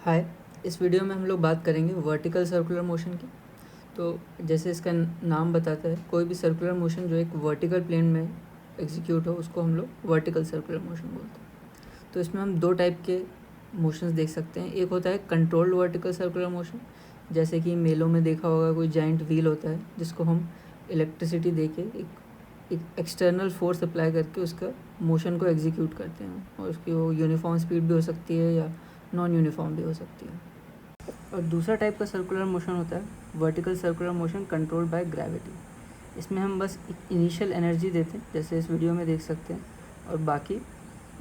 हाय, इस वीडियो में हम लोग बात करेंगे वर्टिकल सर्कुलर मोशन की। तो जैसे इसका नाम बताता है, कोई भी सर्कुलर मोशन जो एक वर्टिकल प्लेन में एग्जीक्यूट हो उसको हम लोग वर्टिकल सर्कुलर मोशन बोलते हैं। तो इसमें हम दो टाइप के मोशंस देख सकते हैं। एक होता है कंट्रोल्ड वर्टिकल सर्कुलर मोशन, जैसे कि मेलों में देखा होगा कोई जाइंट व्हील होता है जिसको हम इलेक्ट्रिसिटी दे के एक एक्सटर्नल फोर्स अप्लाई करके उसका मोशन को एग्जीक्यूट करते हैं, और उसकी वो यूनिफॉर्म स्पीड भी हो सकती है या नॉन यूनिफॉर्म भी हो सकती है। और दूसरा टाइप का सर्कुलर मोशन होता है vertical circular motion controlled by gravity. इसमें हम बस एक इनिशियल एनर्जी देते हैं, जैसे इस वीडियो में देख सकते हैं, और बाकी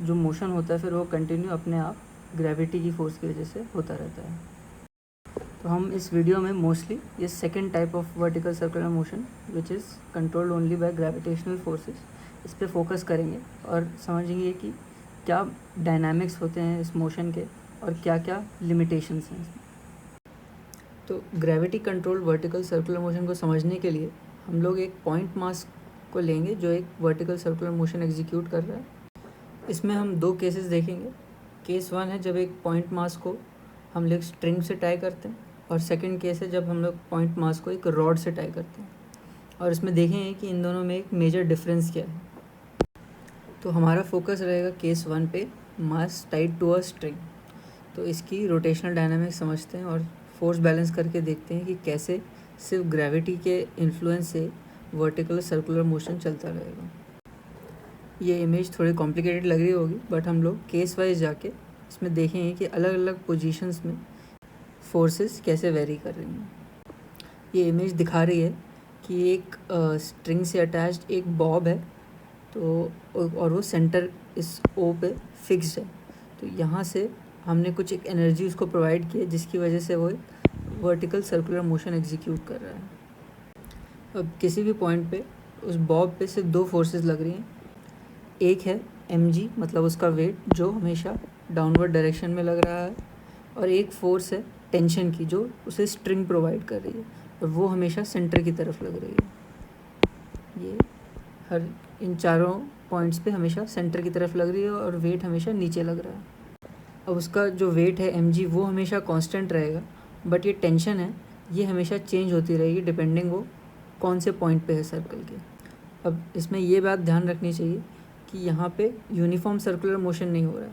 जो मोशन होता है फिर वो कंटिन्यू अपने आप ग्रेविटी की फोर्स की वजह से होता रहता है। तो हम इस वीडियो में मोस्टली ये second type of vertical circular motion which is controlled only by gravitational forces, इस पर फोकस करेंगे और समझेंगे कि क्या डायनामिक्स होते हैं इस मोशन के और क्या क्या लिमिटेशंस हैं इसमें। तो gravity control vertical circular motion को समझने के लिए हम लोग एक पॉइंट मास को लेंगे जो एक वर्टिकल सर्कुलर मोशन एग्जीक्यूट कर रहा है। इसमें हम दो केसेस देखेंगे। केस वन है जब एक पॉइंट मास को हम लोग स्ट्रिंग से टाई करते हैं, और सेकंड केस है जब हम लोग पॉइंट मास को एक रॉड से टाई करते हैं। और इसमें देखेंगे कि इन दोनों में एक मेजर डिफरेंस क्या है। तो हमारा फोकस रहेगा केस वन पे, मास टाइड टू अ स्ट्रिंग। तो इसकी रोटेशनल डायनामिक्स समझते हैं और फोर्स बैलेंस करके देखते हैं कि कैसे सिर्फ ग्रेविटी के इन्फ्लुएंस से वर्टिकल सर्कुलर मोशन चलता रहेगा। ये इमेज थोड़ी कॉम्प्लिकेटेड लग रही होगी, बट हम लोग केस वाइज जाके इसमें देखेंगे कि अलग अलग पोजीशंस में फोर्सेस कैसे वेरी कर रही हैं। ये इमेज दिखा रही है कि एक स्ट्रिंग से अटैच्ड एक बॉब है, तो और वो सेंटर इस ओ पे फिक्स्ड है। तो यहाँ से हमने कुछ एक एनर्जी उसको प्रोवाइड की है जिसकी वजह से वो वर्टिकल सर्कुलर मोशन एग्जीक्यूट कर रहा है। अब किसी भी पॉइंट पे उस बॉब पे सिर्फ दो फोर्सेस लग रही हैं। एक है mg, मतलब उसका वेट जो हमेशा डाउनवर्ड डायरेक्शन में लग रहा है, और एक फोर्स है टेंशन की जो उसे स्ट्रिंग प्रोवाइड कर रही है, और वो हमेशा सेंटर की तरफ लग रही है। ये हर इन चारों पॉइंट्स पे हमेशा सेंटर की तरफ लग रही है और वेट हमेशा नीचे लग रहा है। अब उसका जो वेट है mg वो हमेशा कांस्टेंट रहेगा, बट ये टेंशन है ये हमेशा चेंज होती रहेगी डिपेंडिंग वो कौन से पॉइंट पे है सर्कल के। अब इसमें ये बात ध्यान रखनी चाहिए कि यहाँ पे यूनिफॉर्म सर्कुलर मोशन नहीं हो रहा है,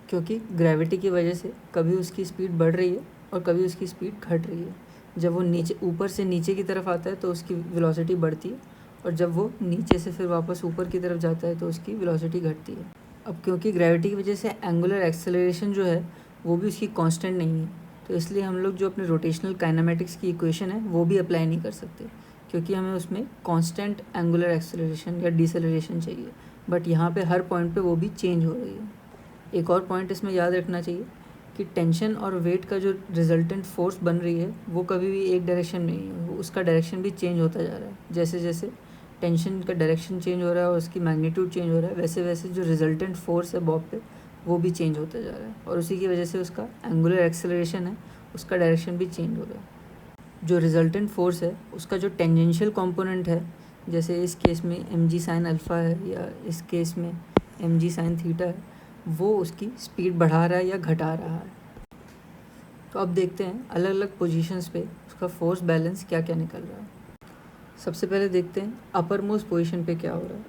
क्योंकि ग्रेविटी की वजह से कभी उसकी स्पीड बढ़ रही है और कभी उसकी स्पीड घट रही है। जब वो नीचे ऊपर से नीचे की तरफ आता है तो उसकी वेलोसिटी बढ़ती है, और जब वो नीचे से फिर वापस ऊपर की तरफ जाता है तो उसकी वेलोसिटी घटती है। अब क्योंकि ग्रेविटी की वजह से एंगुलर एक्सेलरेशन जो है वो भी उसकी कांस्टेंट नहीं है, तो इसलिए हम लोग जो अपने रोटेशनल काइनेमेटिक्स की इक्वेशन है वो भी अप्लाई नहीं कर सकते, क्योंकि हमें उसमें कांस्टेंट एंगुलर एक्सेलरेशन या डिसेलरेशन चाहिए। बट यहाँ पे हर पॉइंट पे वो भी चेंज हो रही है। एक और पॉइंट इसमें याद रखना चाहिए कि टेंशन और वेट का जो रिजल्टेंट फोर्स बन रही है वो कभी भी एक डायरेक्शन में नहीं है, वो उसका डायरेक्शन भी चेंज होता जा रहा है। जैसे जैसे टेंशन का डायरेक्शन चेंज हो रहा है और उसकी मैग्नीट्यूड चेंज हो रहा है, वैसे वैसे जो रिजल्टेंट फोर्स है बॉब पे वो भी चेंज होता जा रहा है, और उसी की वजह से उसका एंगुलर एक्सेलरेशन है उसका डायरेक्शन भी चेंज हो रहा है। जो रिजल्टेंट फोर्स है उसका जो टेंजेंशियल कंपोनेंट है, जैसे इस केस में mg साइन अल्फ़ा है या इस केस में mg साइन थीटा है, वो उसकी स्पीड बढ़ा रहा है या घटा रहा है। तो अब देखते हैं अलग अलग पोजीशंस पे उसका फोर्स बैलेंस क्या क्या निकल रहा है। सबसे पहले देखते हैं अपर मोस्ट पोजीशन पे क्या हो रहा है।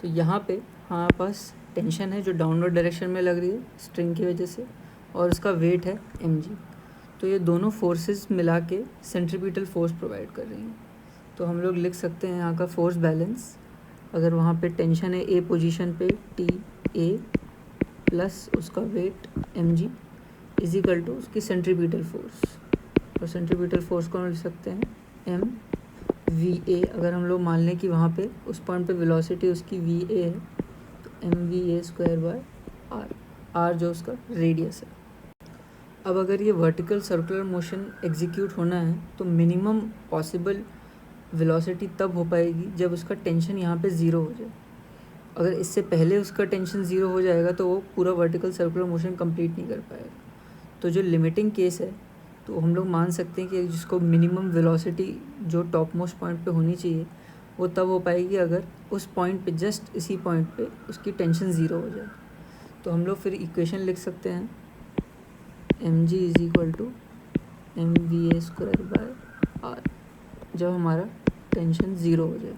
तो यहाँ पे हमारे पास टेंशन है जो डाउनवर्ड डायरेक्शन में लग रही है स्ट्रिंग की वजह से, और उसका वेट है mg। तो ये दोनों फोर्सेस मिला के सेंट्रीपिटल फोर्स प्रोवाइड कर रही हैं। तो हम लोग लिख सकते हैं यहाँ का फोर्स बैलेंस, अगर वहाँ पे टेंशन है ए पोजीशन पे TA प्लस उसका weight mg is equal to उसकी सेंट्रीपिटल फोर्स, और सेंट्रीपिटल फोर्स को हम लिख सकते हैं mVA। अगर हम लोग मान लें कि वहाँ पे उस पॉइंट पे वेलोसिटी उसकी VA है, तो mVA²/r जो उसका रेडियस है। अब अगर ये वर्टिकल सर्कुलर मोशन एग्जीक्यूट होना है तो मिनिमम पॉसिबल वेलोसिटी तब हो पाएगी जब उसका टेंशन यहाँ पे ज़ीरो हो जाए। अगर इससे पहले उसका टेंशन ज़ीरो हो जाएगा तो वो पूरा वर्टिकल सर्कुलर मोशन कंप्लीट नहीं कर पाएगा। तो जो लिमिटिंग केस है तो हम लोग मान सकते हैं कि जिसको मिनिमम वेलोसिटी जो टॉप मोस्ट पॉइंट पे होनी चाहिए वो तब हो पाएगी अगर उस पॉइंट पे जस्ट इसी पॉइंट पे उसकी टेंशन ज़ीरो हो जाए। तो हम लोग फिर इक्वेशन लिख सकते हैं M G is equal to M V A square by R, जब हमारा टेंशन ज़ीरो हो जाए।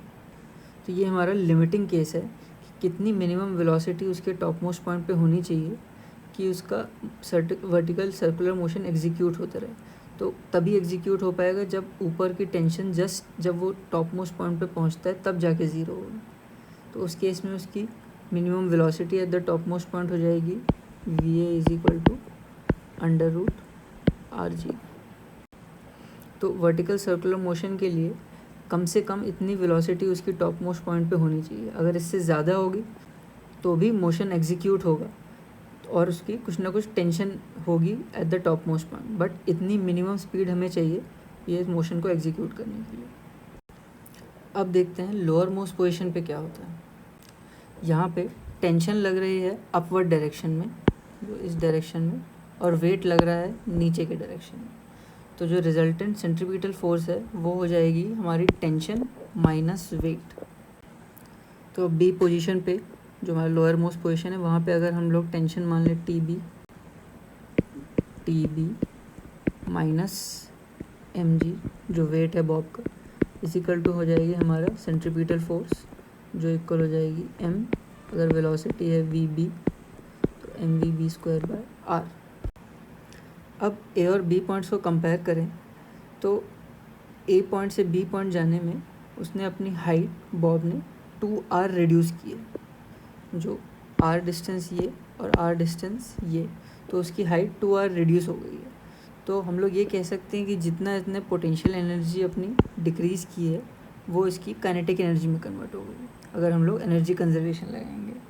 तो ये हमारा लिमिटिंग केस है कि कितनी मिनिमम वेलोसिटी उसके टॉप मोस्ट पॉइंट पे होनी चाहिए कि उसका वर्टिकल सर्कुलर मोशन एग्जीक्यूट होता रहे। तो तभी एग्जीक्यूट हो पाएगा जब ऊपर की टेंशन जस्ट जब वो टॉप मोस्ट पॉइंट पे पहुंचता है तब जाके ज़ीरो होगा। तो उस केस में उसकी minimum velocity at the top most point हो जाएगी V A is equal to under root R G. तो वर्टिकल सर्कुलर मोशन के लिए कम से कम इतनी वेलोसिटी उसकी टॉप मोस्ट पॉइंट पे होनी चाहिए। अगर इससे ज़्यादा होगी तो भी मोशन एग्जीक्यूट होगा और उसकी कुछ ना कुछ टेंशन होगी eight the top most point, but इतनी मिनिमम स्पीड हमें चाहिए ये मोशन को एग्जीक्यूट करने के लिए। अब देखते हैं लोअर मोस्ट पोजीशन पे क्या होता है। यहाँ पे टेंशन लग रही है अपवर्ड डायरेक्शन में, जो इस डायरेक्शन में, और वेट लग रहा है नीचे के डायरेक्शन में। तो जो रिजल्टेंट सेंट्रीपिटल फोर्स है वो हो जाएगी हमारी टेंशन माइनस वेट। तो बी पोजीशन पे जो हमारा लोअर मोस्ट पोजीशन है वहाँ पे अगर हम लोग टेंशन मान लें T B minus M G जो वेट है बॉब का, इस इक्वल टू हो जाएगी हमारा सेंट्रीपिटल फोर्स जो इक्वल हो जाएगी एम, अगर वेलोसिटी है वी बी तो M V B square by R. अब ए और बी पॉइंट्स को कंपेयर करें तो ए पॉइंट से बी पॉइंट जाने में उसने अपनी हाइट बॉब ने 2r रिड्यूस की है, जो r डिस्टेंस ये और r डिस्टेंस ये, तो उसकी हाइट 2r रिड्यूस हो गई है। तो हम लोग ये कह सकते हैं कि जितना इसने पोटेंशियल एनर्जी अपनी डिक्रीज़ की है वो इसकी काइनेटिक एनर्जी में कन्वर्ट हो गई अगर हम लोग एनर्जी कंजर्वेशन लगाएंगे।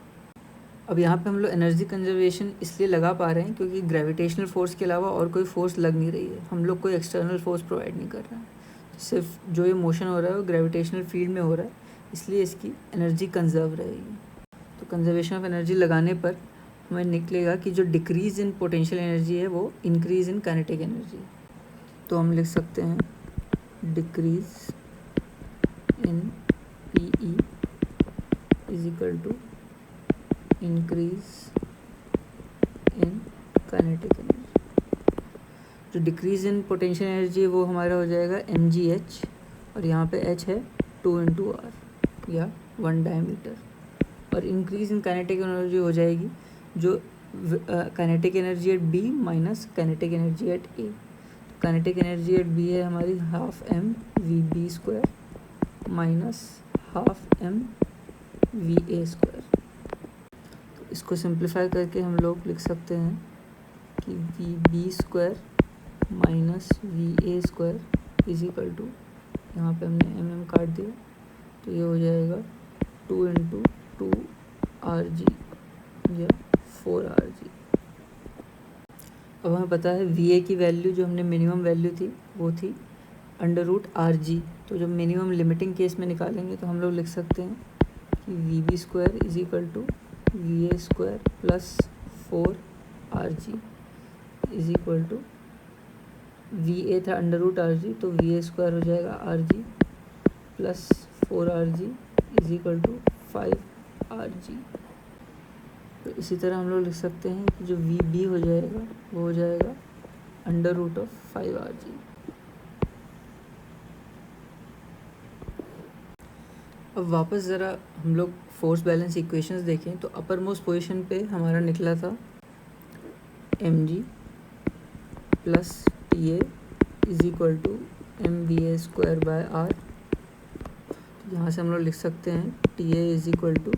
अब यहाँ पे हम लोग एनर्जी कंजर्वेशन इसलिए लगा पा रहे हैं क्योंकि ग्रेविटेशनल फोर्स के अलावा और कोई फोर्स लग नहीं रही है, हम लोग कोई एक्सटर्नल फोर्स प्रोवाइड नहीं कर रहे हैं, सिर्फ जो ये मोशन हो रहा है वो ग्रेविटेशनल फील्ड में हो रहा है, इसलिए इसकी एनर्जी कंजर्व रहेगी। तो कंजर्वेशन ऑफ एनर्जी लगाने पर हमें निकलेगा कि जो डिक्रीज़ इन पोटेंशियल एनर्जी है वो इंक्रीज़ इन काइनेटिक एनर्जी है। तो हम लिख सकते हैं decrease in P E is equal to increase in kinetic energy. जो डिक्रीज़ इन पोटेंशियल एनर्जी है वो हमारा हो जाएगा एम जी एच, और यहाँ पे एच है 2 इंटू आर या 1 डायमीटर, और इंक्रीज़ इन काइनेटिक एनर्जी हो जाएगी जो kinetic energy at B minus kinetic energy at A. Kinetic energy at B है हमारी half M V B square minus half M V A square. तो इसको simplify करके हम लोग लिख सकते हैं कि V B square minus V A square is equal to, यहाँ पे हमने एम काट दिया तो ये हो जाएगा 2 इंटू 2 आर जी या 4 आर जी। अब हमें पता है वी ए की वैल्यू जो हमने मिनिमम वैल्यू थी वो थी अंडर रूट आर जी। तो जब मिनिमम लिमिटिंग केस में निकालेंगे तो हम लोग लिख सकते हैं कि V B square is equal to V A square plus 4 R G is equal to, V A था अंडर रूट आर जी तो वी ए स्क्वायर हो जाएगा R G plus 4 R G is equal to 5 R G. तो इसी तरह हम लोग लिख सकते हैं कि जो वी बी हो जाएगा वो हो जाएगा under root of 5 R G. अब वापस ज़रा हम लोग फोर्स बैलेंस इक्वेशंस देखें तो अपर मोस्ट पोजीशन पे हमारा निकला था M G plus T A is equal to M V A square by R. तो यहाँ से हम लोग लिख सकते हैं T A is equal to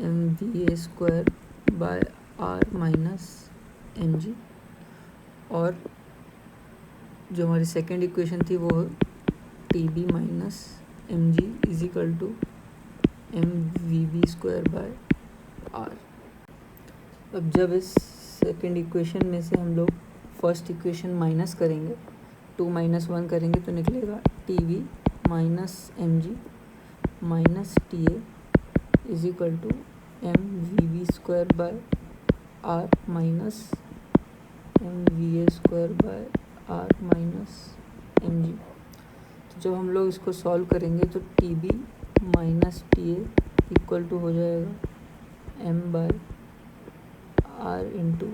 M V A square by R minus M G, और जो हमारी सेकेंड इक्वेशन थी वो T B minus M G is equal to M V B square by R. अब जब इस सेकेंड इक्वेशन में से हम लोग फर्स्ट इक्वेशन माइनस करेंगे, 2 माइनस 1 करेंगे तो निकलेगा T V minus M G minus T A is equal to M V B square by R minus M V A square by R minus M G. तो जब हम लोग इसको solve करेंगे तो T B minus T A equal to हो जाएगा M by R into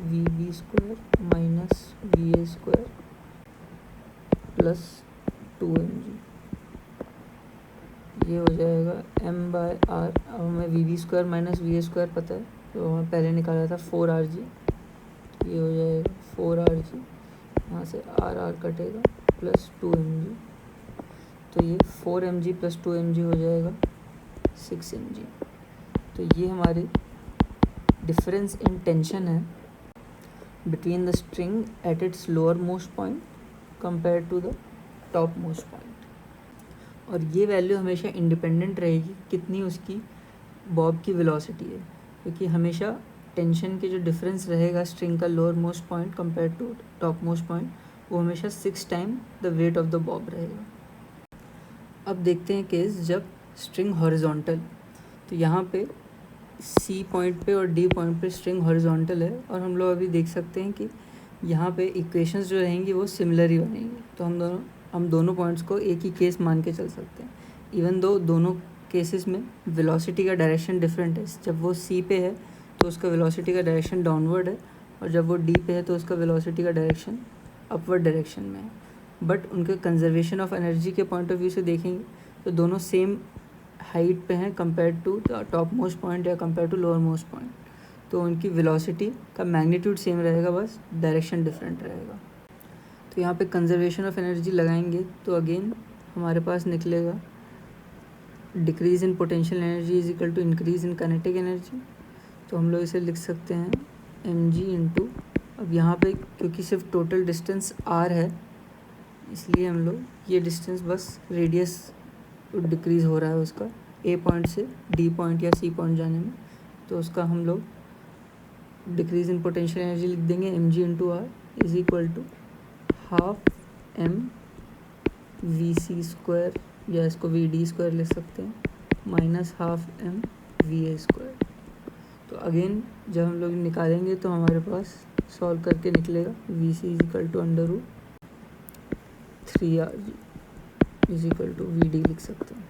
V B square minus V A square plus 2mg, ये हो जाएगा m/r। अब हमें V B square minus V A square पता है, तो हमें पहले निकाला था 4rg, तो ये हो जाएगा 4rg, यहाँ से r कटेगा प्लस 2mg, तो ये 4mg प्लस 2mg हो जाएगा 6mg। तो ये हमारी डिफरेंस इन टेंशन है between the string at its lower most point compare to the top most point. और ये वैल्यू हमेशा इंडिपेंडेंट रहेगी कितनी उसकी बॉब की वेलोसिटी है, क्योंकि हमेशा टेंशन के जो डिफरेंस रहेगा स्ट्रिंग का lower most point compare to top most point, वो हमेशा 6 time the weight of the bob रहेगा। अब देखते हैं केस जब स्ट्रिंग हॉरिजॉन्टल, तो यहाँ पे सी पॉइंट पे और डी पॉइंट पे स्ट्रिंग हॉरिजॉन्टल है, और हम लोग अभी देख सकते हैं कि यहाँ पे इक्वेशंस जो रहेंगी वो सिमिलर ही बनेंगी, तो हम दोनों पॉइंट्स को एक ही केस मान के चल सकते हैं। इवन दो दोनों केसेस में वेलोसिटी का डायरेक्शन डिफरेंट है, जब वो सी पे है तो उसका वेलोसिटी का डायरेक्शन डाउनवर्ड है, और जब वो डी पे है तो उसका वेलोसिटी का डायरेक्शन अपवर्ड डायरेक्शन में है। बट उनके कंजर्वेशन ऑफ एनर्जी के पॉइंट ऑफ व्यू से देखेंगे तो दोनों सेम हाइट पे हैं compare to top most point या compare to lower most point, तो उनकी वेलोसिटी का मैग्नीट्यूड सेम रहेगा, बस डायरेक्शन डिफरेंट रहेगा। तो यहाँ पे कंजर्वेशन ऑफ एनर्जी लगाएंगे तो अगेन हमारे पास निकलेगा decrease in potential energy is equal to increase in kinetic energy. तो हम लोग इसे लिख सकते हैं mg इंटू, अब यहाँ पे क्योंकि सिर्फ टोटल डिस्टेंस r है इसलिए हम लोग ये डिस्टेंस बस रेडियस डिक्रीज़ हो रहा है उसका a पॉइंट से d पॉइंट या c पॉइंट जाने में, तो उसका हम लोग डिक्रीज इन पोटेंशियल एनर्जी लिख देंगे mg into r is equal to half m V C square, या इसको वी डी स्क्वायर लिख सकते हैं, minus half m V A square. तो अगेन जब हम लोग निकालेंगे तो हमारे पास सॉल्व करके निकलेगा V C is equal to under root 3rg is equal to V D लिख सकते हैं।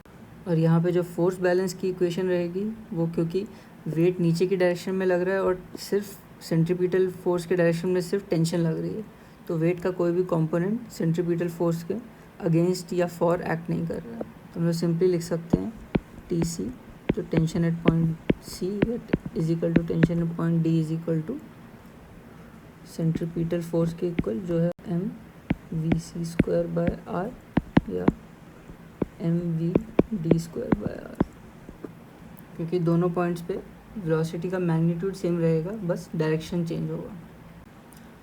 और यहाँ पे जो फोर्स बैलेंस की इक्वेशन रहेगी वो, क्योंकि वेट नीचे की डायरेक्शन में लग रहा है और सिर्फ सेंट्रीपिटल फोर्स के डायरेक्शन में सिर्फ टेंशन लग रही है, तो वेट का कोई भी कंपोनेंट सेंट्रीपिटल फोर्स के अगेंस्ट या फॉर एक्ट नहीं कर रहा है, तो हम लोग सिंपली लिख सकते हैं टी सी, जो tension at point C is equal to tension at point D is equal to centripetal force के इक्वल जो है M V C square by R या M V D square by R, क्योंकि दोनों points पे velocity का magnitude same रहेगा, बस डायरेक्शन चेंज होगा।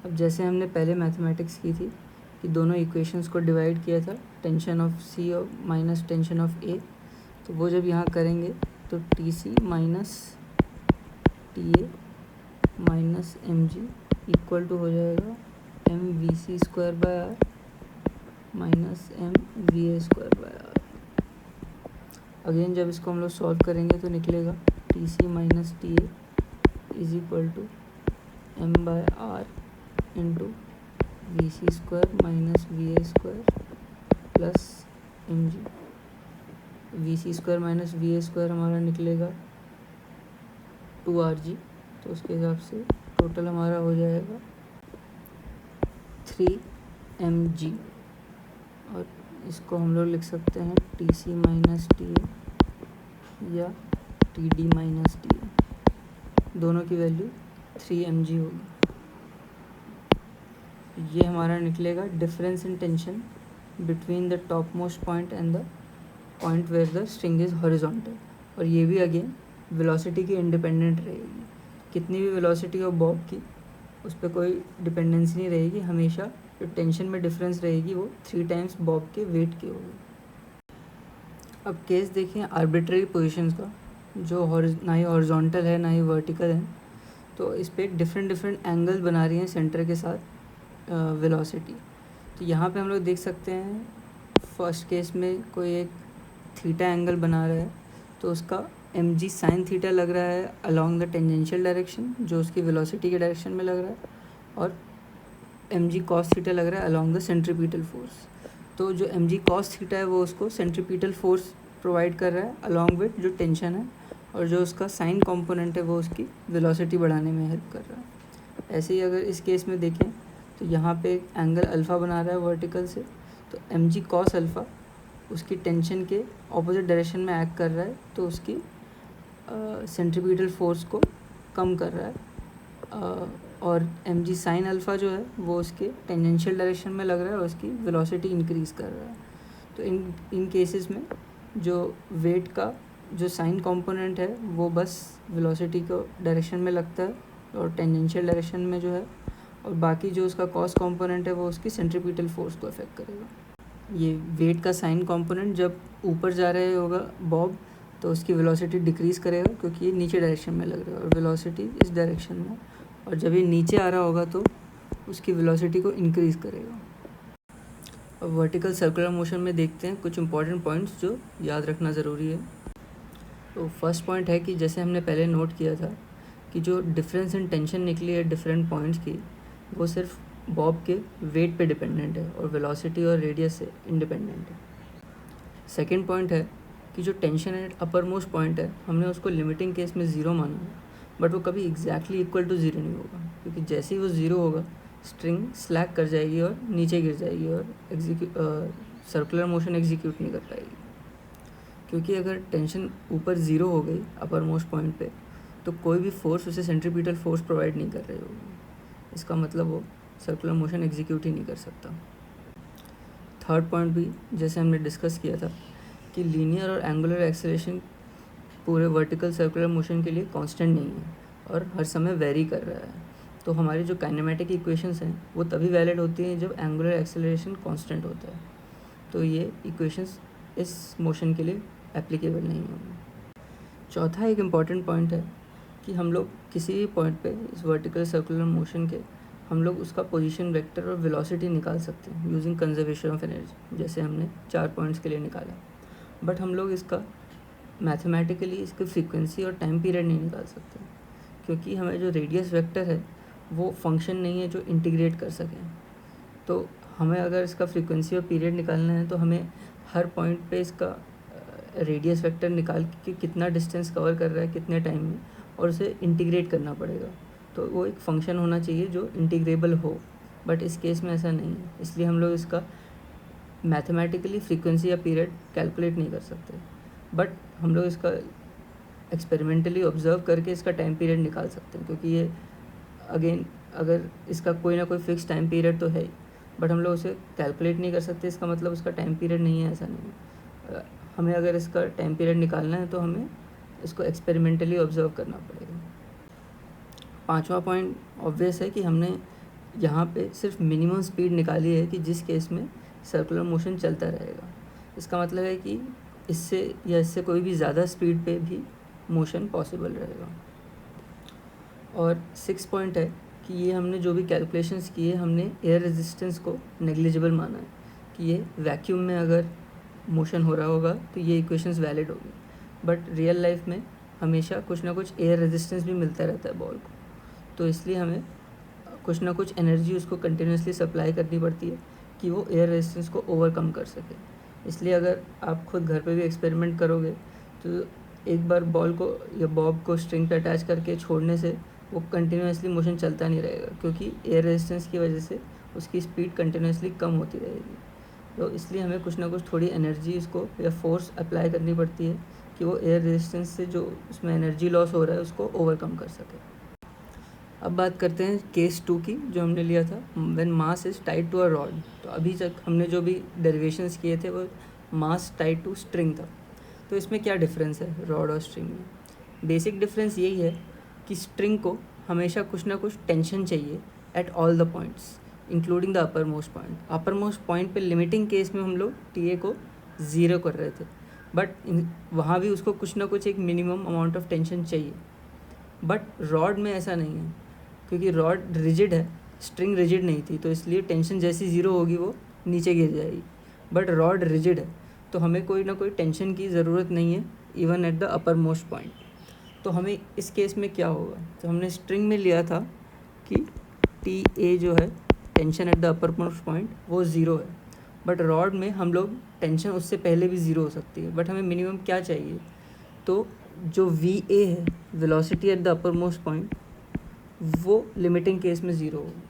अब जैसे हमने पहले मैथमेटिक्स की थी कि दोनों इक्वेशंस को डिवाइड किया था टेंशन ऑफ सी और माइनस टेंशन ऑफ ए, तो वो जब यहाँ करेंगे तो T C minus T A minus M G equal to हो जाएगा M V C square by R minus M V A square by R. Again जब इसको हम लोग सॉल्व करेंगे तो निकलेगा T C minus T A is equal to M by R into V C square minus V A square plus M G. V C square minus V A square हमारा निकलेगा 2rg, तो उसके हिसाब से total हमारा हो जाएगा 3mg, और इसको हम लोग लिख सकते हैं T C minus T A या T D minus T A, दोनों की वैल्यू 3mg होगी। ये हमारा निकलेगा difference in tension between the top most point and the point where the string is horizontal, और ये भी अगेन वेलोसिटी की इंडिपेंडेंट रहेगी, कितनी भी वेलोसिटी हो बॉब की उस पर कोई डिपेंडेंसी नहीं रहेगी, हमेशा जो टेंशन में डिफरेंस रहेगी वो 3 टाइम्स बॉब के वेट की होगी। अब केस देखें आर्बिट्ररी पोजीशंस का, जो ना ही हॉरिजॉन्टल है ना ही वर्टिकल है, तो इस पर डिफरेंट एंगल बना रही हैं सेंटर के साथ वेलोसिटी। तो यहाँ पे हम लोग देख सकते हैं फर्स्ट केस में कोई एक थीटा एंगल बना रहा है, तो उसका एम जी साइन थीटा लग रहा है अलॉन्ग द टेंजेंशियल डायरेक्शन, जो उसकी वेलोसिटी के डायरेक्शन में लग रहा है, और एम जी कॉस थीटा लग रहा है अलॉन्ग द सेंट्रीपिटल फोर्स। तो जो एम जी कॉस थीटा है वो उसको सेंट्रीपिटल फोर्स प्रोवाइड कर रहा है अलॉन्ग विथ जो टेंशन है, और जो उसका साइन कंपोनेंट है वो उसकी वेलोसिटी बढ़ाने में हेल्प कर रहा है। ऐसे ही अगर इस केस में देखें तो यहाँ पे एक एंगल अल्फ़ा बना रहा है वर्टिकल से, तो mg cos अल्फ़ा उसकी टेंशन के ऑपोजिट डायरेक्शन में एक्ट कर रहा है, तो उसकी सेंट्रीपिटल फोर्स को कम कर रहा है। और mg sin अल्फ़ा जो है वो उसके टेंजेंशियल डायरेक्शन में लग रहा है और उसकी वेलोसिटी इंक्रीज़ कर रहा है। तो इन केसेस में जो वेट का जो साइन कंपोनेंट है वो बस वेलोसिटी को डायरेक्शन में लगता है और टेंजेंशियल डायरेक्शन में जो है, और बाकी जो उसका कॉस कंपोनेंट है वो उसकी सेंट्रीपिटल फोर्स को अफेक्ट करेगा। ये वेट का साइन कंपोनेंट जब ऊपर जा रहा होगा बॉब तो उसकी वेलोसिटी डिक्रीज़ करेगा क्योंकि ये नीचे डायरेक्शन में लग रहा है और वेलोसिटी इस डायरेक्शन में, और जब ये नीचे आ रहा होगा तो उसकी वेलोसिटी को इंक्रीज़ करेगा। अब वर्टिकल सर्कुलर मोशन में देखते हैं कुछ इंपॉर्टेंट पॉइंट्स जो याद रखना ज़रूरी है। तो फर्स्ट पॉइंट है कि जैसे हमने पहले नोट किया था कि जो डिफरेंस इन टेंशन निकली है डिफरेंट पॉइंट्स की, वो सिर्फ बॉब के वेट पे डिपेंडेंट है और वेलोसिटी और रेडियस से इंडिपेंडेंट है। सेकेंड पॉइंट है कि जो tension at upper most point है हमने उसको लिमिटिंग केस में ज़ीरो माना है, बट वो कभी एग्जैक्टली इक्वल टू ज़ीरो नहीं होगा, क्योंकि जैसे ही वो ज़ीरो होगा स्ट्रिंग स्लैक कर जाएगी और नीचे गिर जाएगी और सर्कुलर मोशन एग्जीक्यूट नहीं कर पाएगी। क्योंकि अगर टेंशन ऊपर ज़ीरो हो गई अपर मोस्ट पॉइंट पे तो कोई भी फोर्स उसे सेंट्रीपिटल फोर्स प्रोवाइड नहीं कर रही होगी, इसका मतलब वो सर्कुलर मोशन एग्जीक्यूट ही नहीं कर सकता। थर्ड पॉइंट भी जैसे हमने डिस्कस किया था कि लीनियर और एंगुलर एक्सेलरेशन पूरे वर्टिकल सर्कुलर मोशन के लिए कांस्टेंट नहीं है और हर समय वेरी कर रहा है। तो हमारी जो काइनेमेटिक इक्वेशंस हैं वो तभी वैलिड होती हैं जब एंगुलर एक्सेलरेशन कांस्टेंट होता है, तो ये इक्वेशंस इस मोशन के लिए एप्लीकेबल नहीं होंगी। चौथा एक इम्पॉर्टेंट पॉइंट है कि हम लोग किसी भी पॉइंट पे इस वर्टिकल सर्कुलर मोशन के हम लोग उसका पोजीशन वेक्टर और वेलोसिटी निकाल सकते हैं यूजिंग कंजर्वेशन ऑफ एनर्जी, जैसे हमने 4 पॉइंट्स के लिए निकाला। बट हम लोग इसका मैथमेटिकली इसकी फ्रीक्वेंसी और टाइम पीरियड नहीं निकाल सकते, क्योंकि हमें जो रेडियस वेक्टर है वो फंक्शन नहीं है जो इंटीग्रेट कर सकें। तो हमें अगर इसका फ्रीक्वेंसी और पीरियड निकालना है तो हमें हर पॉइंट पे इसका रेडियस वेक्टर निकाल के कितना डिस्टेंस कवर कर रहा है कितने टाइम में, और उसे इंटीग्रेट करना पड़ेगा। तो वो एक फ़ंक्शन होना चाहिए जो इंटीग्रेबल हो, बट इस केस में ऐसा नहीं है, इसलिए हम लोग इसका मैथमेटिकली फ्रीक्वेंसी या पीरियड कैलकुलेट नहीं कर सकते। बट हम लोग इसका एक्सपेरिमेंटली ऑब्जर्व करके इसका टाइम पीरियड निकाल सकते हैं, क्योंकि ये अगेन अगर इसका कोई ना कोई फिक्स टाइम पीरियड तो है ही, बट हम लोग उसे कैलकुलेट नहीं कर सकते, इसका मतलब उसका टाइम पीरियड नहीं है, ऐसा नहीं है। हमें अगर इसका टाइम पीरियड निकालना है तो हमें इसको एक्सपेरिमेंटली ऑब्जर्व करना पड़ेगा। पांचवा पॉइंट ऑब्वियस है कि हमने यहाँ पे सिर्फ मिनिमम स्पीड निकाली है कि जिस केस में सर्कुलर मोशन चलता रहेगा। इसका मतलब है कि इससे कोई भी ज़्यादा स्पीड पे भी मोशन पॉसिबल रहेगा। और 6 पॉइंट है कि ये हमने जो भी कैलकुलेशंस किए हमने एयर रेजिस्टेंस को नेग्लिजिबल माना है, कि ये वैक्यूम में अगर मोशन हो रहा होगा तो ये इक्वेशंस वैलिड होगी, बट रियल लाइफ में हमेशा कुछ ना कुछ एयर रेजिस्टेंस भी मिलता रहता है बॉल को, तो इसलिए हमें कुछ ना कुछ एनर्जी उसको कंटिन्यूसली सप्लाई करनी पड़ती है कि वो एयर रेजिस्टेंस को ओवरकम कर सके। इसलिए अगर आप खुद घर पे भी एक्सपेरिमेंट करोगे तो एक बार बॉल को या बॉब को स्ट्रिंग पे अटैच करके छोड़ने से वो कंटिन्यूसली मोशन चलता नहीं रहेगा, क्योंकि एयर रेजिस्टेंस की वजह से उसकी स्पीड कंटिन्यूसली कम होती रहेगी। तो इसलिए हमें कुछ ना कुछ थोड़ी एनर्जी उसको या फोर्स अप्लाई करनी पड़ती है कि वो एयर रेजिस्टेंस से जो उसमें एनर्जी लॉस हो रहा है उसको ओवरकम कर सके। अब बात करते हैं केस 2 की, जो हमने लिया था when mass is tied to a rod. तो अभी तक हमने जो भी डेरिवेशंस किए थे वो मास टाइड टू स्ट्रिंग था। तो इसमें क्या डिफरेंस है रॉड और स्ट्रिंग में? बेसिक डिफरेंस यही है कि स्ट्रिंग को हमेशा कुछ ना कुछ टेंशन चाहिए at all the points including the upper most point. Upper most point पे लिमिटिंग केस में हम लोग TA को 0 कर रहे थे, बट वहाँ भी उसको कुछ ना कुछ एक मिनिमम अमाउंट ऑफ टेंशन चाहिए। बट रॉड में ऐसा नहीं है, क्योंकि रॉड रिजिड है, स्ट्रिंग रिजिड नहीं थी, तो इसलिए टेंशन जैसी 0 होगी वो नीचे गिर जाएगी। बट रॉड रिजिड है तो हमें कोई ना कोई टेंशन की ज़रूरत नहीं है even at the upper most point. तो हमें इस केस में क्या होगा, तो हमने स्ट्रिंग में लिया था कि TA जो है tension at the upper most point वो 0 है, बट रॉड में हम लोग टेंशन उससे पहले भी 0 हो सकती है, बट हमें मिनिमम क्या चाहिए, तो जो VA है velocity at the upper most point वो लिमिटिंग केस में ज़ीरो होगी,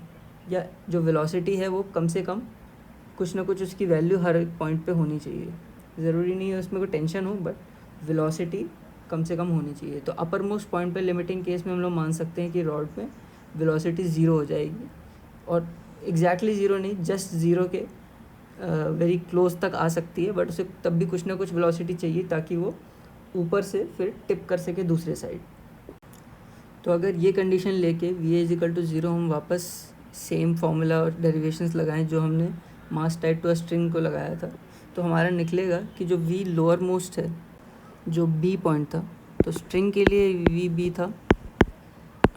या जो वेलोसिटी है वो कम से कम कुछ ना कुछ उसकी वैल्यू हर एक पॉइंट पे होनी चाहिए। ज़रूरी नहीं है उसमें कोई टेंशन हो, बट वेलोसिटी कम से कम होनी चाहिए। तो अपर मोस्ट पॉइंट पे लिमिटिंग केस में हम लोग मान सकते हैं कि रॉड में वेलोसिटी ज़ीरो हो जाएगी, और एग्जैक्टली ज़ीरो नहीं, जस्ट ज़ीरो के वेरी क्लोज तक आ सकती है, बट उसे तब भी कुछ ना कुछ वेलोसिटी चाहिए ताकि वो ऊपर से फिर टिप कर सके दूसरे साइड। तो अगर ये कंडीशन लेके v=0 हम वापस सेम फार्मूला और डेरिवेशंस लगाएं जो हमने मास टाइड टू अ स्ट्रिंग को लगाया था, तो हमारा निकलेगा कि जो v लोअर मोस्ट है, जो b पॉइंट था, तो स्ट्रिंग के लिए vb था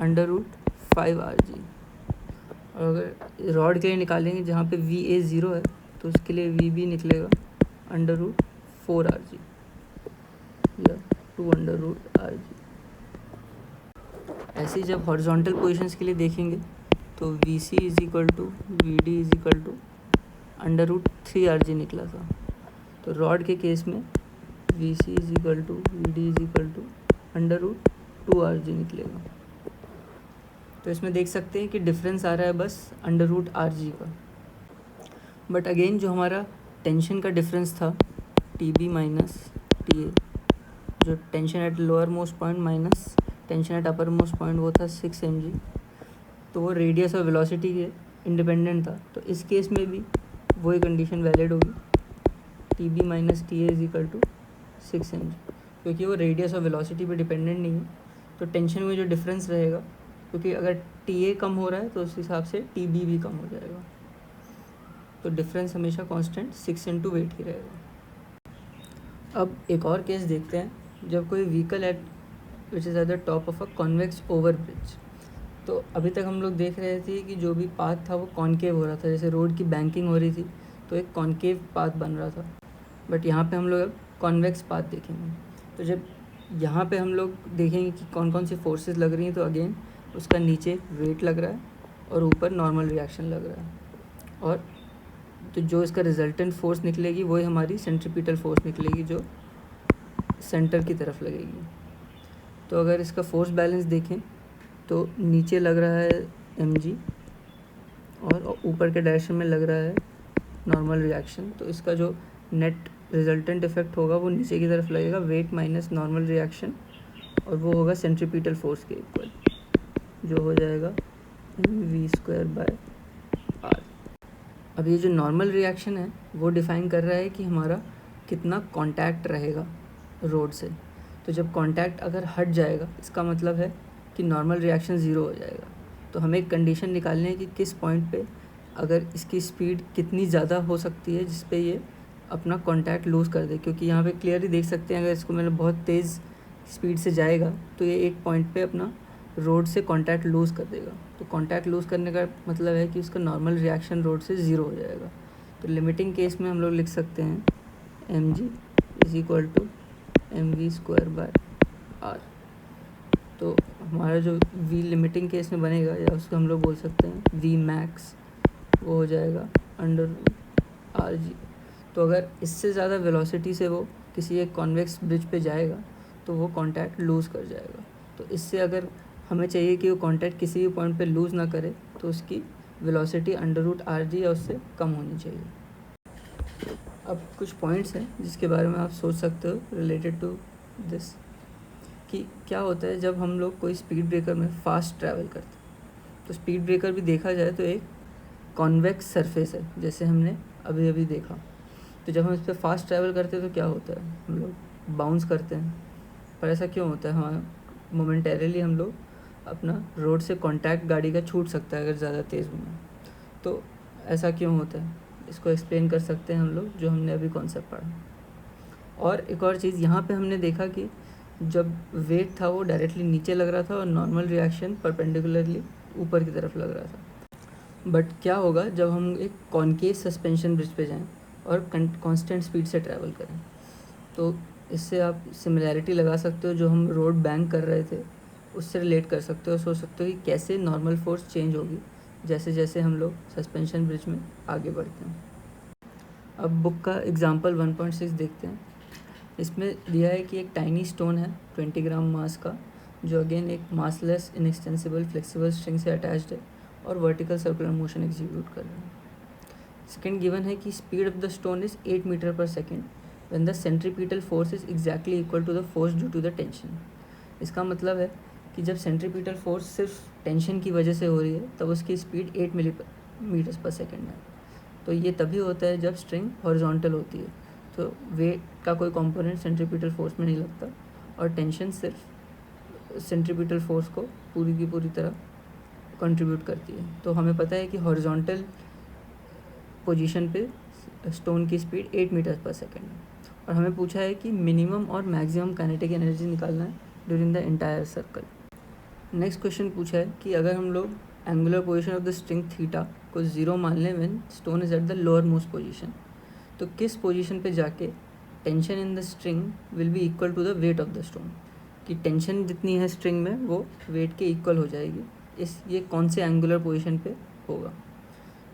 √5rg, और अगर रॉड के लिए निकालेंगे जहाँ पे va 0 है, तो उसके लिए vb निकलेगा √4rg या 2√rg। ऐसे ही जब हॉरिजॉन्टल पोजीशंस के लिए देखेंगे तो vc=vd=√3rg निकला था। तो रॉड के केस में vc=vd=√2rg निकलेगा। तो इसमें देख सकते हैं कि डिफरेंस आ रहा है बस √rg का, बट अगेन जो हमारा टेंशन का डिफरेंस था TB माइनस TA, जो tension at lower most point minus tension at upper most point, वो था 6 mg, तो वो रेडियस और वेलोसिटी के इंडिपेंडेंट था। तो इस केस में भी वही कंडीशन वैलिड होगी, TB माइनस TA 6 mg, क्योंकि वो रेडियस और वेलोसिटी पे डिपेंडेंट नहीं है। तो टेंशन में जो डिफरेंस रहेगा, क्योंकि अगर TA कम हो रहा है तो उस हिसाब से TB भी कम हो जाएगा, तो डिफरेंस हमेशा कांस्टेंट 6 × वेट ही रहेगा। अब एक और केस देखते हैं, जब कोई vehicle eight which is eight the top of a convex over bridge. तो अभी तक हम लोग देख रहे थे कि जो भी पाथ था वो कॉन्केव हो रहा था, जैसे रोड की बैंकिंग हो रही थी तो एक कॉन्केव पाथ बन रहा था, बट यहाँ पे हम लोग अब कॉन्वेक्स पाथ देखेंगे। तो जब यहाँ पे हम लोग देखेंगे कि कौन कौन सी फोर्सेस लग रही हैं, तो अगेन उसका नीचे वेट लग रहा है और ऊपर नॉर्मल रिएक्शन लग रहा है, और तो जो इसका रिजल्टेंट फोर्स निकलेगी वही हमारी सेंट्रीपिटल फोर्स निकलेगी जो सेंटर की तरफ लगेगी। तो अगर इसका फोर्स बैलेंस देखें तो नीचे लग रहा है mg और ऊपर के डायरेक्शन में लग रहा है नॉर्मल रिएक्शन, तो इसका जो नेट रिजल्टेंट इफेक्ट होगा वो नीचे की तरफ लगेगा, वेट माइनस नॉर्मल रिएक्शन, और वो होगा सेंट्रीपिटल फोर्स के इक्वल, जो हो जाएगा mv²/r। अब ये जो नॉर्मल रिएक्शन है वो डिफाइन कर रहा है कि हमारा कितना कांटेक्ट रहेगा रोड से। तो जब कांटेक्ट अगर हट जाएगा इसका मतलब है कि नॉर्मल रिएक्शन ज़ीरो हो जाएगा। तो हमें एक कंडीशन निकालनी है कि किस पॉइंट पे अगर इसकी स्पीड कितनी ज़्यादा हो सकती है जिस पे ये अपना कांटेक्ट लूज़ कर दे, क्योंकि यहाँ पे क्लियरली देख सकते हैं अगर इसको मैंने बहुत तेज़ स्पीड से जाएगा तो ये एक पॉइंट पे अपना रोड से कांटेक्ट लूज़ कर देगा। तो कांटेक्ट लूज़ करने का मतलब है कि उसका नॉर्मल रिएक्शन रोड से ज़ीरो हो जाएगा। तो लिमिटिंग केस में हम लोग लिख सकते हैं mg=mv²/r। तो हमारा जो v लिमिटिंग केस में बनेगा, या उसको हम लोग बोल सकते हैं v मैक्स, वो हो जाएगा √rg। तो अगर इससे ज़्यादा वेलोसिटी से वो किसी एक कॉन्वेक्स ब्रिज पे जाएगा तो वो कांटेक्ट लूज़ कर जाएगा। तो इससे अगर हमें चाहिए कि वो कांटेक्ट किसी भी पॉइंट पे लूज़ ना करे तो उसकी वेलोसिटी √rg या उससे कम होनी चाहिए। अब कुछ पॉइंट्स हैं जिसके बारे में आप सोच सकते हो रिलेटेड टू दिस, कि क्या होता है जब हम लोग कोई स्पीड ब्रेकर में फ़ास्ट ट्रैवल करते हैं। तो स्पीड ब्रेकर भी देखा जाए तो एक कॉन्वेक्स सरफेस है, जैसे हमने अभी अभी देखा। तो जब हम इस पर फास्ट ट्रैवल करते हैं तो क्या होता है, हम लोग बाउंस करते हैं। पर ऐसा क्यों होता है? हाँ, मोमेंटरीली हम लोग अपना रोड से कांटेक्ट गाड़ी का छूट सकता है अगर ज़्यादा तेज़ घूमें। तो ऐसा क्यों होता है, इसको एक्सप्लेन कर सकते हैं हम लोग जो हमने अभी कॉन्सेप्ट पढ़ा। और एक और चीज़, यहाँ पे हमने देखा कि जब वेट था वो डायरेक्टली नीचे लग रहा था और नॉर्मल रिएक्शन परपेंडिकुलरली ऊपर की तरफ लग रहा था। बट क्या होगा जब हम एक कॉनकेव सस्पेंशन ब्रिज पे जाएं और कांस्टेंट स्पीड से ट्रैवल करें? तो इससे आप सिमिलैरिटी लगा सकते हो, जो हम रोड बैंक कर रहे थे उससे रिलेट कर सकते हो, सोच सकते हो कि कैसे नॉर्मल फोर्स चेंज होगी जैसे जैसे हम लोग सस्पेंशन ब्रिज में आगे बढ़ते हैं। अब बुक का एग्जांपल 1.6 देखते हैं। इसमें दिया है कि एक टाइनी स्टोन है 20 ग्राम मास का, जो अगेन एक मासलेस इनएक्सटेंसिबल फ्लेक्सिबल स्ट्रिंग से अटैच्ड है और वर्टिकल सर्कुलर मोशन एग्जीक्यूट कर रहा है। सेकेंड गिवन है कि speed of the stone is 8 metre per second when the centripetal force is exactly equal to the force due to the tension. इसका मतलब है कि जब सेंट्रीपिटल फोर्स सिर्फ टेंशन की वजह से हो रही है तब उसकी स्पीड 8 मीटर्स पर सेकेंड है। तो ये तभी होता है जब स्ट्रिंग हॉरिजॉन्टल होती है, तो वेट का कोई कंपोनेंट सेंट्रीपिटल फोर्स में नहीं लगता और टेंशन सिर्फ सेंट्रीपिटल फोर्स को पूरी की पूरी तरह कंट्रीब्यूट करती है। तो हमें पता है कि हॉरिजॉन्टल पोजीशन पे स्टोन की स्पीड 8 मीटर्स पर सेकेंड है और हमें पूछा है कि मिनिमम और मैक्सिमम काइनेटिक एनर्जी निकालना है during the entire circle. Next question पूछा है कि अगर हम लोग angular position of the string theta को 0 मान लें when stone is at the lower most position, तो किस पोजीशन पे जाके tension in the string will be equal to the weight of the stone, कि टेंशन जितनी है स्ट्रिंग में वो वेट के इक्वल हो जाएगी। ये कौन से एंगुलर पोजीशन पे होगा।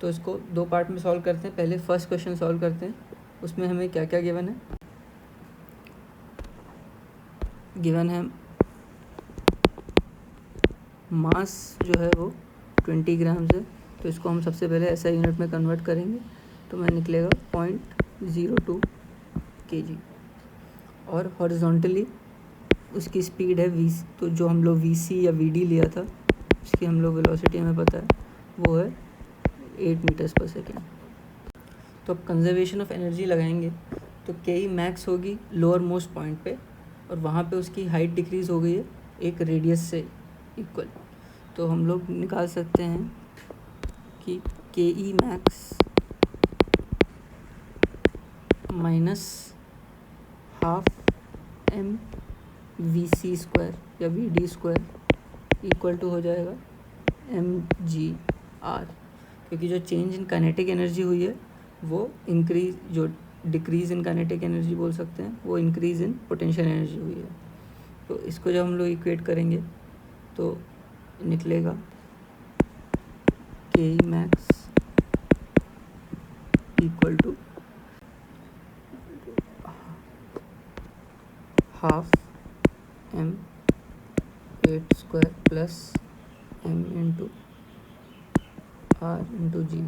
तो इसको दो पार्ट में सॉल्व करते हैं। पहले फर्स्ट क्वेश्चन सॉल्व करते हैं, उसमें हमें क्या क्या गिवन है। गिवन है मास जो है वो 20 ग्राम है, तो इसको हम सबसे पहले ऐसा यूनिट में कन्वर्ट करेंगे तो मैं निकलेगा 0.02 kg। और हॉरिजॉन्टली उसकी स्पीड है v, तो जो हम लोग vc या vd लिया था उसकी हम लोग वेलोसिटी हमें पता है वो है 8 मीटर्स पर सेकेंड। तो अब कंजर्वेशन ऑफ एनर्जी लगाएंगे तो के मैक्स होगी लोअर मोस्ट पॉइंट पे और वहाँ पे उसकी हाइट डिक्रीज़ हो गई है एक रेडियस से इक्वल। तो हम लोग निकाल सकते हैं कि K E max minus half M V C square या V D square equal to हो जाएगा एम जी आर, क्योंकि जो चेंज इन काइनेटिक एनर्जी हुई है वो इंक्रीज, जो डिक्रीज़ इन काइनेटिक एनर्जी बोल सकते हैं वो इंक्रीज़ इन पोटेंशियल एनर्जी हुई है। तो इसको जब हम लोग इक्वेट करेंगे तो निकलेगा K max equal to half M 8 square plus M into R into G,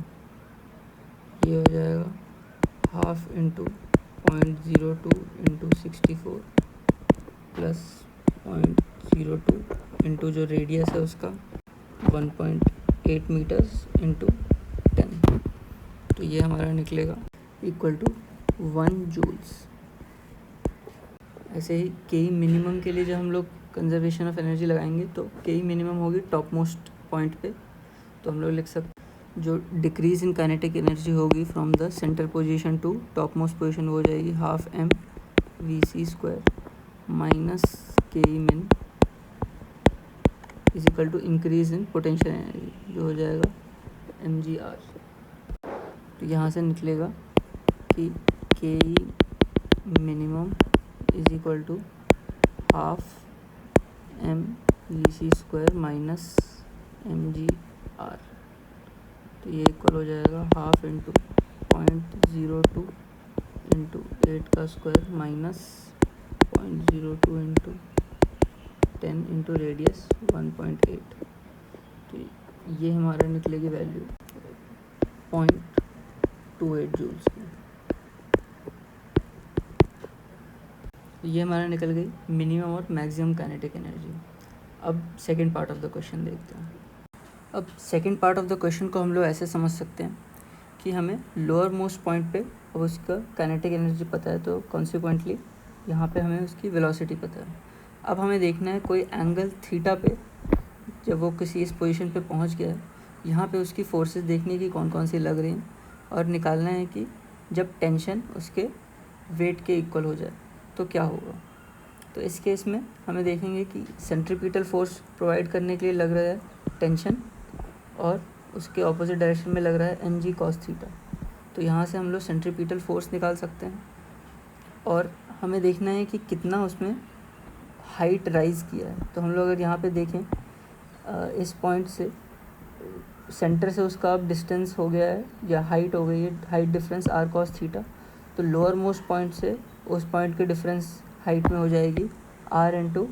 ये हो जाएगा half into 0.02 into 64 plus 0.02 into जो रेडियस है उसका 1.8 मीटर्स इंटू 10, तो ये हमारा निकलेगा इक्वल टू 1 जूल्स। ऐसे ही के मिनिमम के लिए जब हम लोग कंजर्वेशन ऑफ एनर्जी लगाएंगे तो के मिनिमम होगी टॉप मोस्ट पॉइंट पे, तो हम लोग लिख सकते जो डिक्रीज़ इन काइनेटिक एनर्जी होगी from the centre position to top most position हो जाएगी half M V C square minus K min is equal to increase in potential energy जो हो जाएगा एम जी आर। तो यहाँ से निकलेगा कि K minimum is equal to half M V C square minus M G R, तो ये इक्वल हो जाएगा हाफ इंटू 0.02 इंटू 8 का square minus 0.02 into 10 into radius 1.8, तो ये हमारा निकलेगी वैल्यू 0.28 जूल्स की। ये हमारा निकल गई मिनिमम और मैक्सिमम काइनेटिक एनर्जी। अब second part of the question देखते हैं। अब second part of the question को हम लोग ऐसे समझ सकते हैं कि हमें लोअर मोस्ट पॉइंट पे अब उसका काइनेटिक एनर्जी पता है, तो कॉन्सिक्वेंटली यहाँ पे हमें उसकी वेलोसिटी पता है। अब हमें देखना है कोई एंगल थीटा पे जब वो किसी इस पोजीशन पे पहुँच गया है, यहाँ पे उसकी फोर्सेस देखने की कौन कौन सी लग रही हैं और निकालना है कि जब टेंशन उसके वेट के इक्वल हो जाए तो क्या होगा। तो इस केस में हमें देखेंगे कि सेंट्रीपिटल फोर्स प्रोवाइड करने के लिए लग रहा है टेंशन और उसके ऑपोजिट डायरेक्शन में लग रहा है एम जी कॉस थीटा। तो यहाँ से हम लोग सेंट्रीपिटल फोर्स निकाल सकते हैं और हमें देखना है कि कितना उसमें हाइट राइज़ किया है। तो हम लोग अगर यहाँ पे देखें इस पॉइंट से सेंटर से उसका अब डिस्टेंस हो गया है या हाइट हो गई है, height difference r cos theta, तो लोअर मोस्ट पॉइंट से उस पॉइंट के डिफरेंस हाइट में हो जाएगी r into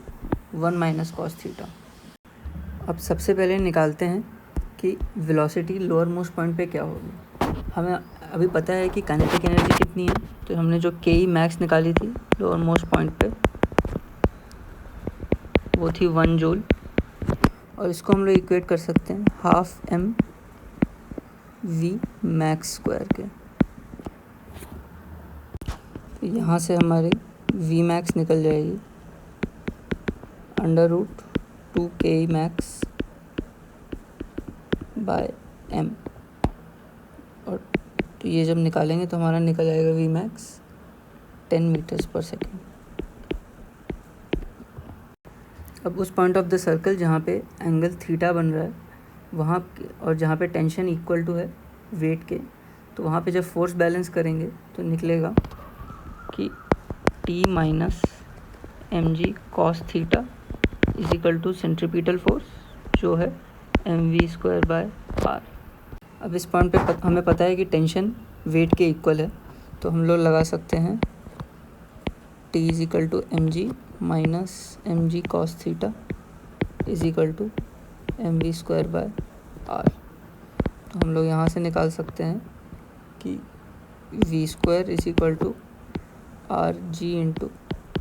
1 minus cos theta. अब सबसे पहले निकालते हैं कि वेलोसिटी लोअर मोस्ट पॉइंट पे क्या होगी। हमें अभी पता है कि काइनेटिक एनर्जी कितनी है, तो हमने जो के ई मैक्स निकाली थी लोअर मोस्ट पॉइंट पे वो थी 1 जूल, और इसको हम लोग इक्वेट कर सकते हैं half M V max square के। तो यहाँ से हमारी वी मैक्स निकल जाएगी अंडर रूट 2 के ई मैक्स बाय एम, और तो ये जब निकालेंगे तो हमारा निकल जाएगा वी मैक्स 10 मीटर्स पर सेकेंड। अब उस पॉइंट ऑफ द सर्कल जहाँ पे एंगल थीटा बन रहा है वहाँ और जहाँ पे टेंशन इक्वल टू है वेट के, तो वहाँ पे जब फोर्स बैलेंस करेंगे तो निकलेगा कि T minus M G cos theta is equal to centripetal force जो है M V square by R. अब इस पॉइंट पे हमें पता है कि टेंशन वेट के इक्वल है, तो हम लोग लगा सकते हैं T is equal to M G minus M G cos theta is equal to M V square by R. तो हम लोग यहाँ से निकाल सकते हैं कि V square is equal to R G into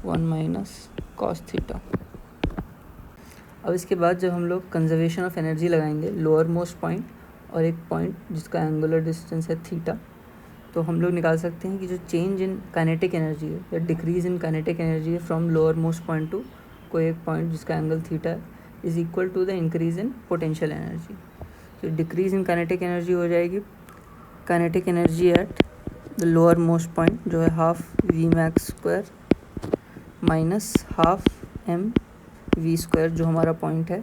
1 minus cos theta. अब इसके बाद जब हम लोग कंजर्वेशन ऑफ एनर्जी लगाएंगे लोअर मोस्ट पॉइंट और एक पॉइंट जिसका एंगुलर डिस्टेंस है थीटा, तो हम लोग निकाल सकते हैं कि जो चेंज इन काइनेटिक एनर्जी है या डिक्रीज इन काइनेटिक एनर्जी है from lower most point to कोई एक पॉइंट जिसका एंगल थीटा है is equal to the increase in potential energy. तो डिक्रीज इन काइनेटिक एनर्जी हो जाएगी kinetic energy at the lower most point जो है half V max square minus half M V square जो हमारा point है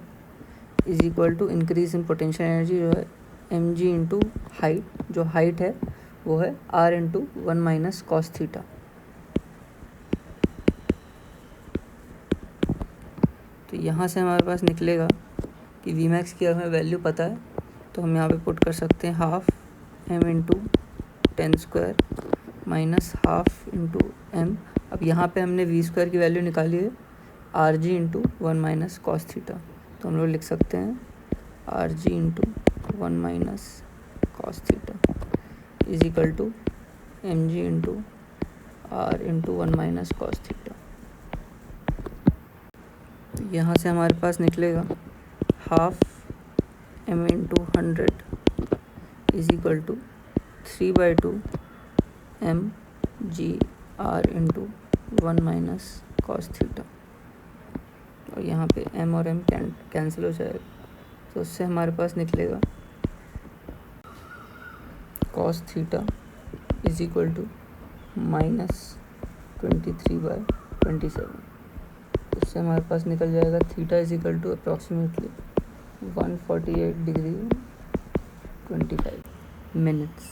is equal to increase in potential energy जो है एम जी इंटू हाइट, जो हाइट है वो है R into 1 minus cos theta. तो यहाँ से हमारे पास निकलेगा कि वी मैक्स की हमें वैल्यू पता है, तो हम यहाँ पे पुट कर सकते हैं half M into 10 square minus half into M. अब यहाँ पे हमने वी स्क्वायर की वैल्यू निकाली है R G into 1 minus cos theta, तो हम लोग लिख सकते हैं R G into 1 minus cos theta is equal to M G into R into 1 minus cos theta. यहाँ से हमारे पास निकलेगा half M into 100 is equal to 3/2 M G R into 1 minus cos theta, और यहाँ पे m और m cancel हो जाएगा, तो उससे हमारे पास निकलेगा cos theta is equal to -23/27। उससे हमारे पास निकल जाएगा theta is equal to approximately 148 degree 25 minutes.